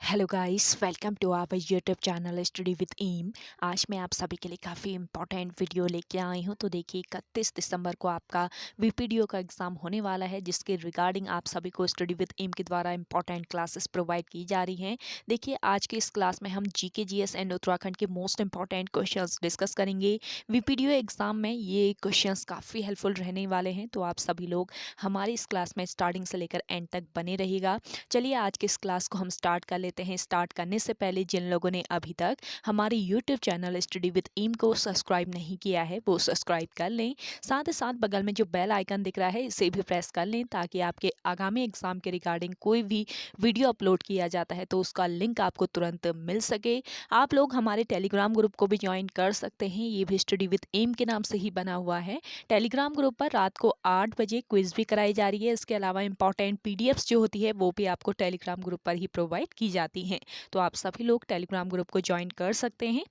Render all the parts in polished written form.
Hello guys, welcome to our YouTube channel study with M. आज मैं आप सभी के लिए काफ़ी इंपॉर्टेंट वीडियो लेके आई हूँ। तो देखिए 31 दिसंबर को आपका वीपीडीओ का एग्ज़ाम होने वाला है, जिसके रिगार्डिंग आप सभी को स्टडी विद एम के द्वारा इंपॉर्टेंट क्लासेस प्रोवाइड की जा रही हैं। देखिए आज की इस क्लास में हम जीके जीएस एंड उत्तराखंड के मोस्ट इंपॉर्टेंट क्वेश्चंस डिस्कस करेंगे। वीपीडीओ एग्ज़ाम में ये क्वेश्चंस काफ़ी हेल्पफुल रहने वाले हैं, तो आप सभी लोग हमारी इस क्लास में स्टार्टिंग से लेकर एंड तक बने रहिएगा। चलिए आज की इस क्लास को हम स्टार्ट कर लेते हैं। स्टार्ट करने से पहले जिन लोगों ने अभी तक हमारे YouTube channel study with M को सब्सक्राइब नहीं किया है, वो सब्सक्राइब कर लें। साथ ही साथ बगल में जो बेल आइकन दिख रहा है, इसे भी प्रेस कर लें, ताकि आपके आगामी एग्जाम के रिगार्डिंग कोई भी वीडियो अपलोड किया जाता है तो उसका लिंक आपको तुरंत मिल सके। आप लोग हमारे टेलीग्राम ग्रुप को भी ज्वाइन कर सकते हैं, ये भी स्टडी विद एम के नाम से ही बना हुआ है। टेलीग्राम ग्रुप पर रात को 8 बजे क्विज भी कराई जा रही है। इसके अलावा इंपॉर्टेंट पीडीएफ्स जो होती है वो भी आपको टेलीग्राम ग्रुप पर ही प्रोवाइड की जाती हैं, तो आप सभी लोग टेलीग्राम ग्रुप को ज्वाइन कर सकते हैं।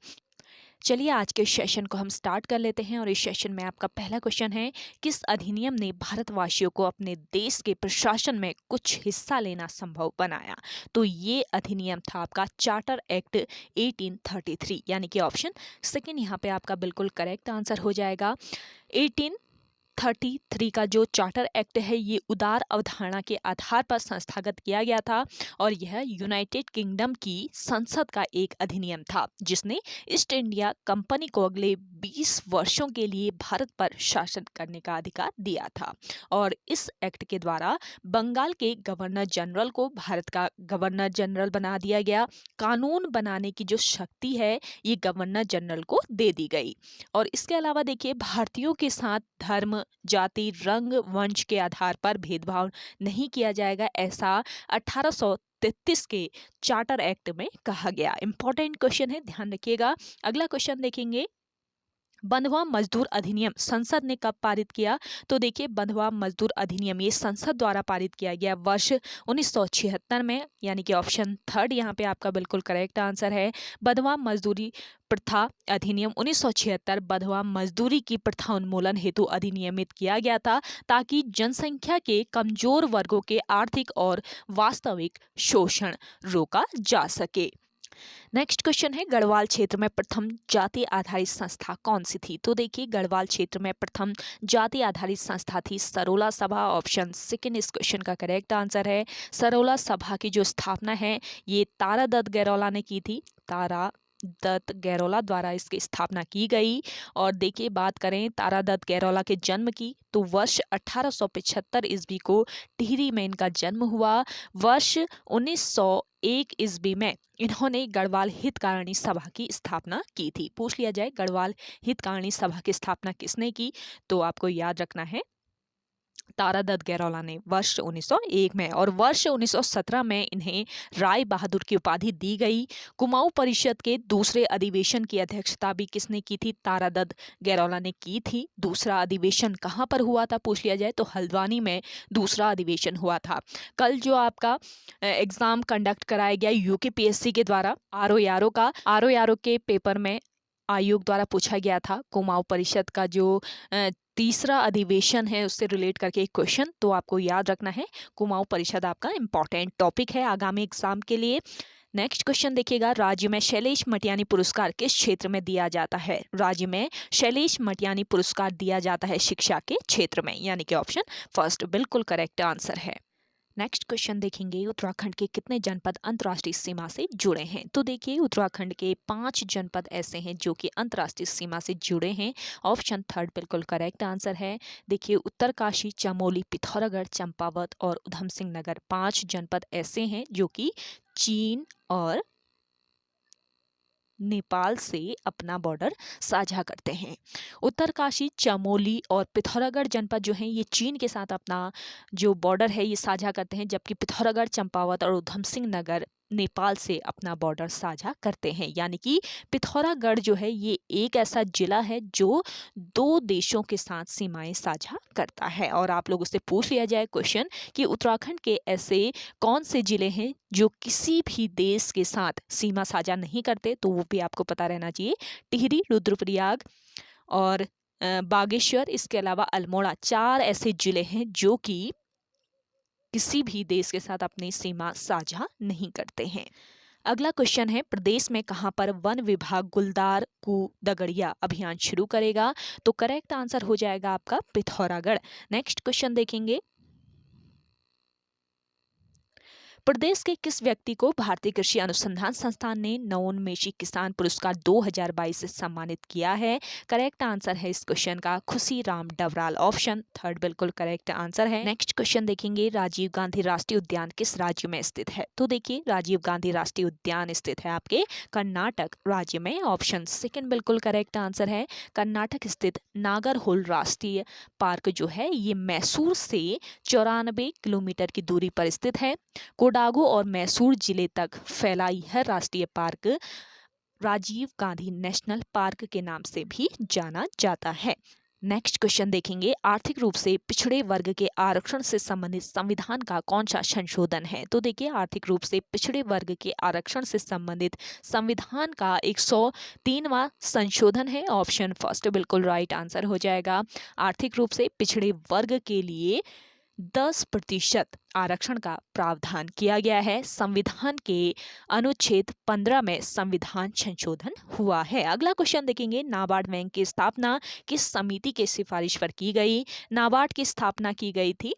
चलिए आज के सेशन को हम स्टार्ट कर लेते हैं और इस सेशन में आपका पहला क्वेश्चन है, किस अधिनियम ने भारतवासियों को अपने देश के प्रशासन में कुछ हिस्सा लेना संभव बनाया? तो ये अधिनियम था आपका चार्टर एक्ट 1833, यानी कि ऑप्शन सेकेंड यहाँ पे आपका बिल्कुल करेक्ट आंसर हो जाएगा। 1833 का जो चार्टर एक्ट है, ये उदार अवधारणा के आधार पर संस्थागत किया गया था और यह यूनाइटेड किंगडम की संसद का एक अधिनियम था, जिसने ईस्ट इंडिया कंपनी को अगले 20 वर्षों के लिए भारत पर शासन करने का अधिकार दिया था। और इस एक्ट के द्वारा बंगाल के गवर्नर जनरल को भारत का गवर्नर जनरल बना दिया गया। कानून बनाने की जो शक्ति है, ये गवर्नर जनरल को दे दी गई। और इसके अलावा देखिए, भारतीयों के साथ धर्म, जाति, रंग, वंश के आधार पर भेदभाव नहीं किया जाएगा, ऐसा 1833 के चार्टर एक्ट में कहा गया। इंपॉर्टेंट क्वेश्चन है, ध्यान रखिएगा। अगला क्वेश्चन देखेंगे, बंधुआ मजदूर अधिनियम संसद ने कब पारित किया? तो देखिए, बंधुआ मजदूर अधिनियम ये संसद द्वारा पारित किया गया वर्ष 1976 में, यानी कि ऑप्शन थर्ड यहाँ पे आपका बिल्कुल करेक्ट आंसर है। बंधुआ मजदूरी प्रथा अधिनियम 1976 बंधुआ मजदूरी की प्रथा उन्मूलन हेतु अधिनियमित किया गया था, ताकि जनसंख्या के कमजोर वर्गों के आर्थिक और वास्तविक शोषण रोका जा सके। नेक्स्ट क्वेश्चन है, गढ़वाल क्षेत्र में प्रथम जाति आधारित संस्था कौन सी थी? तो देखिए, गढ़वाल क्षेत्र में प्रथम जाति आधारित संस्था थी सरोला सभा। ऑप्शन सेकंड इस क्वेश्चन का करेक्ट आंसर है। सरोला सभा की जो स्थापना है, ये तारा दत्त गैरोला ने की थी। तारा दत्त गैरोला द्वारा इसकी स्थापना की गई। और देखिए, बात करें तारा दत्त गैरोला के जन्म की, तो वर्ष 1875 ईस्वी को टिहरी में इनका जन्म हुआ। वर्ष 1901 ईस्वी में इन्होंने गढ़वाल हितकारिणी सभा की स्थापना की थी। पूछ लिया जाए गढ़वाल हितकारिणी सभा की स्थापना किसने की, तो आपको याद रखना है तारा दत्त गैरोला ने, वर्ष 1901 में। और वर्ष 1917 में इन्हें राय बहादुर की उपाधि दी गई। कुमाऊं परिषद के दूसरे अधिवेशन की अध्यक्षता भी किसने की थी? तारा दत्त गैरोला ने की थी। दूसरा अधिवेशन कहाँ पर हुआ था, पूछ लिया जाए तो हल्द्वानी में दूसरा अधिवेशन हुआ था। कल जो आपका एग्जाम कंडक्ट कराया गया यूकेपीएससी के द्वारा आर ओ के पेपर में आयोग द्वारा पूछा गया था कुमाऊं परिषद का जो तीसरा अधिवेशन है, उससे रिलेट करके एक क्वेश्चन, तो आपको याद रखना है कुमाऊं परिषद आपका इंपॉर्टेंट टॉपिक है आगामी एग्जाम के लिए। नेक्स्ट क्वेश्चन देखिएगा, राज्य में शैलेश मटियानी पुरस्कार किस क्षेत्र में दिया जाता है? राज्य में शैलेश मटियानी पुरस्कार दिया जाता है शिक्षा के क्षेत्र में, यानी कि ऑप्शन फर्स्ट बिल्कुल करेक्ट आंसर है। नेक्स्ट क्वेश्चन देखेंगे, उत्तराखंड के कितने जनपद अंतर्राष्ट्रीय सीमा से जुड़े हैं? तो देखिए, उत्तराखंड के 5 जनपद ऐसे हैं जो कि अंतर्राष्ट्रीय सीमा से जुड़े हैं। ऑप्शन थर्ड बिल्कुल करेक्ट आंसर है। देखिए, उत्तरकाशी, चमोली, पिथौरागढ़, चंपावत और उधम सिंह नगर 5 जनपद ऐसे हैं जो कि चीन और नेपाल से अपना बॉर्डर साझा करते हैं। उत्तरकाशी, चमोली और पिथौरागढ़ जनपद जो हैं, ये चीन के साथ अपना जो बॉर्डर है ये साझा करते हैं, जबकि पिथौरागढ़, चंपावत और उधम सिंह नगर नेपाल से अपना बॉर्डर साझा करते हैं। यानी कि पिथौरागढ़ जो है, ये एक ऐसा जिला है जो 2 देशों के साथ सीमाएं साझा करता है। और आप लोगों से पूछ लिया जाए क्वेश्चन कि उत्तराखंड के ऐसे कौन से जिले हैं जो किसी भी देश के साथ सीमा साझा नहीं करते, तो वो भी आपको पता रहना चाहिए। टिहरी, रुद्रप्रयाग और बागेश्वर, इसके अलावा अल्मोड़ा, 4 ऐसे जिले हैं जो कि किसी भी देश के साथ अपनी सीमा साझा नहीं करते हैं। अगला क्वेश्चन है, प्रदेश में कहां पर वन विभाग गुलदार कू दगड़िया अभियान शुरू करेगा? तो करेक्ट आंसर हो जाएगा आपका पिथौरागढ़। नेक्स्ट क्वेश्चन देखेंगे, प्रदेश के किस व्यक्ति को भारतीय कृषि अनुसंधान संस्थान ने नवोन्मेषी किसान पुरस्कार 2022 से सम्मानित किया है? करेक्ट आंसर है इस क्वेश्चन का खुशी राम डवराल, ऑप्शन थर्ड बिल्कुल करेक्ट आंसर है। नेक्स्ट क्वेश्चन देखेंगे, राजीव गांधी राष्ट्रीय उद्यान किस राज्य में स्थित है? तो देखिए, राजीव गांधी राष्ट्रीय उद्यान स्थित है आपके कर्नाटक राज्य में, ऑप्शन सेकंड बिल्कुल करेक्ट आंसर है। कर्नाटक स्थित नागरहोल राष्ट्रीय पार्क जो है ये मैसूर से 94 किलोमीटर की दूरी पर स्थित है। कोडागू और मैसूर जिले तक फैला यह राष्ट्रीय park Rajiv Gandhi national park के नाम से भी जाना जाता है। नेक्स्ट क्वेश्चन देखेंगे, आर्थिक रूप से पिछड़े वर्ग के आरक्षण से संबंधित संविधान का कौन सा संशोधन है? तो देखिए, आर्थिक रूप से पिछड़े वर्ग के आरक्षण से संबंधित संविधान का 103वां संशोधन है, ऑप्शन फर्स्ट बिल्कुल राइट आंसर हो जाएगा। आर्थिक रूप से पिछड़े वर्ग के लिए 10% आरक्षण का प्रावधान किया गया है। संविधान के अनुच्छेद 15 में संविधान संशोधन हुआ है। अगला क्वेश्चन देखेंगे, नाबार्ड बैंक की स्थापना किस समिति के सिफारिश पर की गई? नाबार्ड की स्थापना की गई थी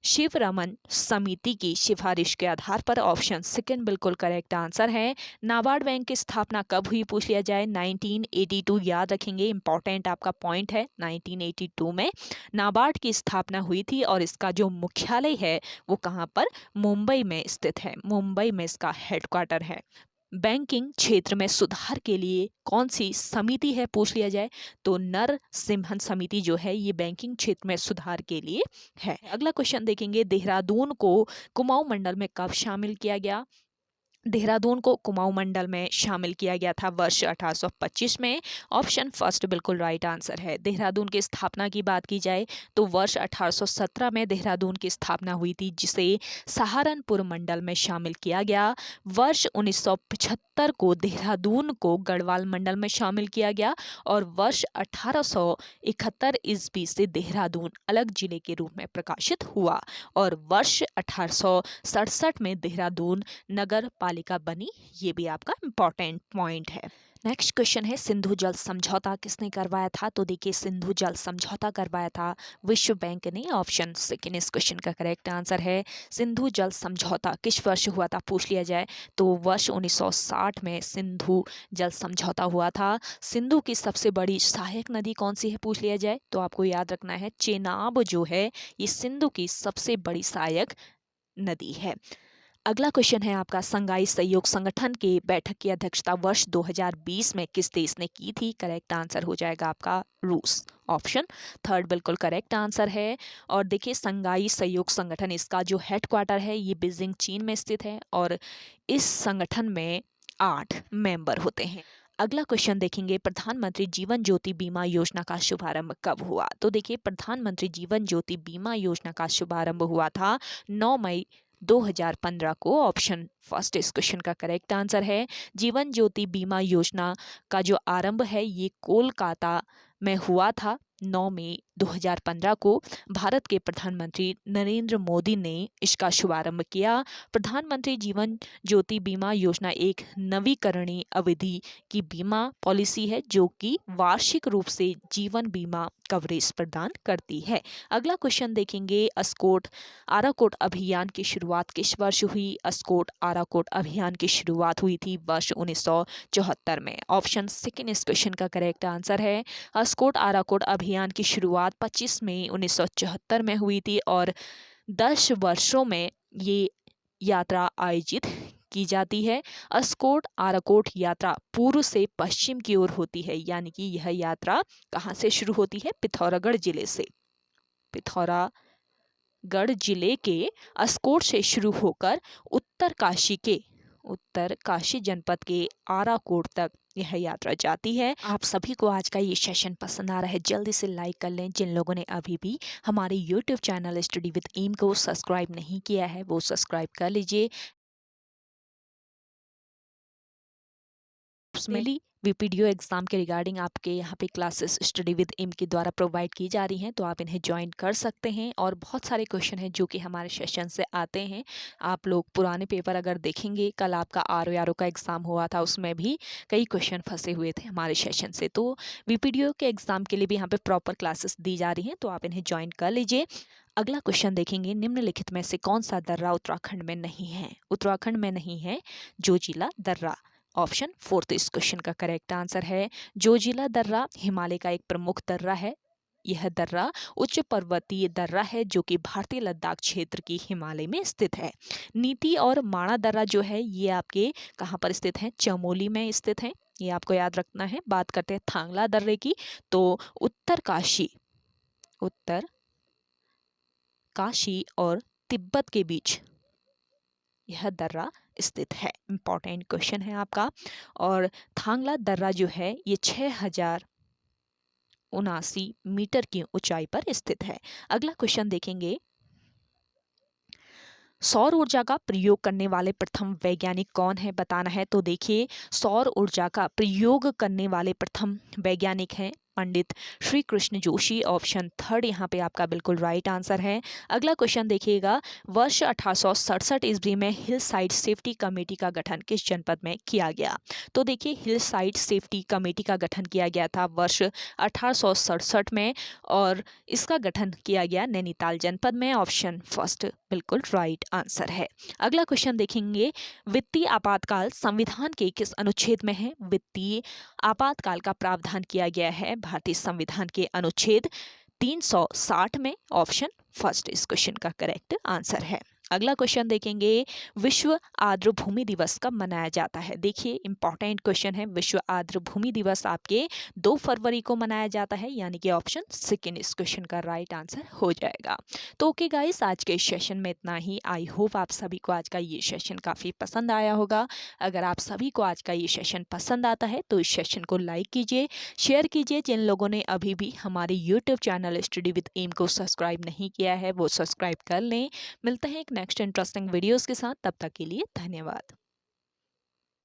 शिवरमन समिति की सिफारिश के आधार पर, ऑप्शन सेकंड बिल्कुल करेक्ट आंसर है। नाबार्ड बैंक की स्थापना कब हुई पूछ लिया जाए, 1982 याद रखेंगे, इंपॉर्टेंट आपका पॉइंट है। 1982 में नाबार्ड की स्थापना हुई थी और इसका जो मुख्यालय है वो कहाँ पर, मुंबई में स्थित है। मुंबई में इसका हेडक्वार्टर है। बैंकिंग क्षेत्र में सुधार के लिए कौन सी समिति है पूछ लिया जाए, तो नरसिम्हन समिति जो है ये बैंकिंग क्षेत्र में सुधार के लिए है। अगला क्वेश्चन देखेंगे, देहरादून को कुमाऊं मंडल में कब शामिल किया गया? देहरादून को कुमाऊं मंडल में शामिल किया गया था वर्ष 1825 में, ऑप्शन फर्स्ट बिल्कुल राइट आंसर है। देहरादून की स्थापना की बात की जाए तो वर्ष 1817 में देहरादून की स्थापना हुई थी, जिसे सहारनपुर मंडल में शामिल किया गया। वर्ष 1975 को देहरादून को गढ़वाल मंडल में शामिल किया गया और वर्ष 1871 ईस्वी से देहरादून अलग जिले के रूप में प्रकाशित हुआ और वर्ष 1867 में देहरादून नगर पालिका बनी। ये भी आपका इंपॉर्टेंट पॉइंट है। नेक्स्ट क्वेश्चन है, सिंधु जल समझौता किसने करवाया था? तो देखिए, सिंधु जल समझौता करवाया था विश्व बैंक ने, ऑप्शन सेकंड इस क्वेश्चन का करेक्ट आंसर है। सिंधु जल समझौता किस वर्ष हुआ था पूछ लिया जाए तो वर्ष 1960 में सिंधु जल समझौता हुआ था। सिंधु की सबसे बड़ी सहायक नदी कौन सी है पूछ लिया जाए तो आपको याद रखना है, चेनाब जो है ये सिंधु की सबसे बड़ी सहायक नदी है। अगला क्वेश्चन है आपका, संघाई सहयोग संगठन के बैठक की अध्यक्षता वर्ष 2020 में किस देश ने की थी? करेक्ट आंसर हो जाएगा आपका रूस, ऑप्शन थर्ड बिल्कुल करेक्ट आंसर है। और देखिए, संघाई सहयोग संगठन इसका जो हेडक्वार्टर है ये बीजिंग चीन में स्थित है और इस संगठन में 8 मेंबर होते हैं। अगला क्वेश्चन देखेंगे, प्रधानमंत्री जीवन ज्योति बीमा योजना का शुभारंभ कब हुआ? तो देखिए, प्रधानमंत्री जीवन ज्योति बीमा योजना का शुभारंभ हुआ था 9 मई 2015 को, ऑप्शन फर्स्ट इस क्वेश्चन का करेक्ट आंसर है। जीवन ज्योति बीमा योजना का जो आरंभ है ये कोलकाता में हुआ था 9 मई 2015 को। भारत के प्रधानमंत्री नरेंद्र मोदी ने इसका शुभारंभ किया। प्रधानमंत्री जीवन ज्योति बीमा योजना एक नवीकरणीय अवधि की बीमा पॉलिसी है जो कि वार्षिक रूप से जीवन बीमा कवरेज प्रदान करती है। अगला क्वेश्चन देखेंगे, अस्कोट आराकोट अभियान की शुरुआत किस वर्ष हुई? अस्कोट आराकोट अभियान की शुरुआत हुई थी वर्ष 1974 में, ऑप्शन सेकंड इस क्वेश्चन का करेक्ट आंसर है। अस्कोट आराकोट अभियान की शुरुआत 25 मई 1974 में हुई थी और 10 वर्षों में ये यात्रा आयोजित की जाती है। अस्कोट आराकोट यात्रा पूर्व से पश्चिम की ओर होती है, यानी कि यह यात्रा कहाँ से शुरू होती है? पिथौरागढ़ जिले से। पिथौरागढ़ जिले के अस्कोट से शुरू होकर उत्तर काशी जनपद के आराकोट तक यह यात्रा जाती है। आप सभी को आज का ये सेशन पसंद आ रहा है, जल्दी से लाइक कर लें। जिन लोगों ने अभी भी हमारे YouTube channel study with M को सब्सक्राइब नहीं किया है वो सब्सक्राइब कर लीजिए। वीपीडीओ एग्ज़ाम के रिगार्डिंग आपके यहाँ पे क्लासेस स्टडी विद एम के द्वारा प्रोवाइड की जा रही हैं, तो आप इन्हें ज्वाइन कर सकते हैं। और बहुत सारे क्वेश्चन हैं जो कि हमारे सेशन से आते हैं। आप लोग पुराने पेपर अगर देखेंगे, कल आपका आरओ का एग्ज़ाम हुआ था, उसमें भी कई क्वेश्चन फंसे हुए थे हमारे सेशन से। तो वीपीडीओ के एग्ज़ाम के लिए भी यहाँ पे प्रॉपर क्लासेस दी जा रही हैं, तो आप इन्हें ज्वाइन कर लीजिए। अगला क्वेश्चन देखेंगे, निम्नलिखित में से कौन सा दर्रा उत्तराखंड में नहीं है? उत्तराखंड में नहीं है जोजिला दर्रा। ऑप्शन 4 इस क्वेश्चन का करेक्ट आंसर है। जोजिला दर्रा हिमालय का एक प्रमुख दर्रा है। यह दर्रा उच्च पर्वतीय दर्रा है जो कि भारतीय लद्दाख क्षेत्र की हिमालय में स्थित है। नीति और माणा दर्रा जो है ये आपके कहाँ पर स्थित है? चमोली में स्थित है, ये आपको याद रखना है। बात करते हैं थांगला दर्रे की, तो उत्तर काशी और तिब्बत के बीच यह दर्रा स्थित है। इंपॉर्टेंट क्वेश्चन है आपका। और थांगला दर्रा जो है ये 6079 मीटर की ऊंचाई पर स्थित है। अगला क्वेश्चन देखेंगे, सौर ऊर्जा का प्रयोग करने वाले प्रथम वैज्ञानिक कौन है? बताना है। तो देखिए, सौर ऊर्जा का प्रयोग करने वाले प्रथम वैज्ञानिक हैं पंडित श्री कृष्ण जोशी। ऑप्शन 3 यहाँ पे आपका बिल्कुल राइट आंसर है। अगला क्वेश्चन देखिएगा, वर्ष 1867 ईस्वी में हिल साइड सेफ्टी कमेटी का गठन किस जनपद में किया गया? तो देखिए, हिल साइड सेफ्टी कमेटी का गठन किया गया था वर्ष 1867 में, और इसका गठन किया गया नैनीताल जनपद में। ऑप्शन 1 बिल्कुल राइट आंसर है। अगला क्वेश्चन देखेंगे, वित्तीय आपातकाल संविधान के किस अनुच्छेद में है? वित्तीय आपातकाल का प्रावधान किया गया है भारतीय संविधान के अनुच्छेद 360 में। ऑप्शन 1 इस क्वेश्चन का करेक्ट आंसर है। अगला क्वेश्चन देखेंगे, विश्व आर्द्र भूमि दिवस कब मनाया जाता है? देखिए, इंपॉर्टेंट क्वेश्चन है। विश्व आर्द्र भूमि दिवस आपके 2 फरवरी को मनाया जाता है, यानी कि ऑप्शन 2 इस क्वेश्चन का राइट आंसर हो जाएगा। तो ओके गाइस, आज के सेशन में इतना ही। आई होप आप सभी को आज का ये सेशन काफ़ी पसंद आया होगा। अगर आप सभी को आज का ये सेशन पसंद आता है तो इस सेशन को लाइक कीजिए, शेयर कीजिए। जिन लोगों ने अभी भी हमारे YouTube channel study with M को सब्सक्राइब नहीं किया है वो सब्सक्राइब कर लें। मिलते हैं एक नेक्स्ट इंटरेस्टिंग वीडियोस के साथ, तब तक के लिए धन्यवाद।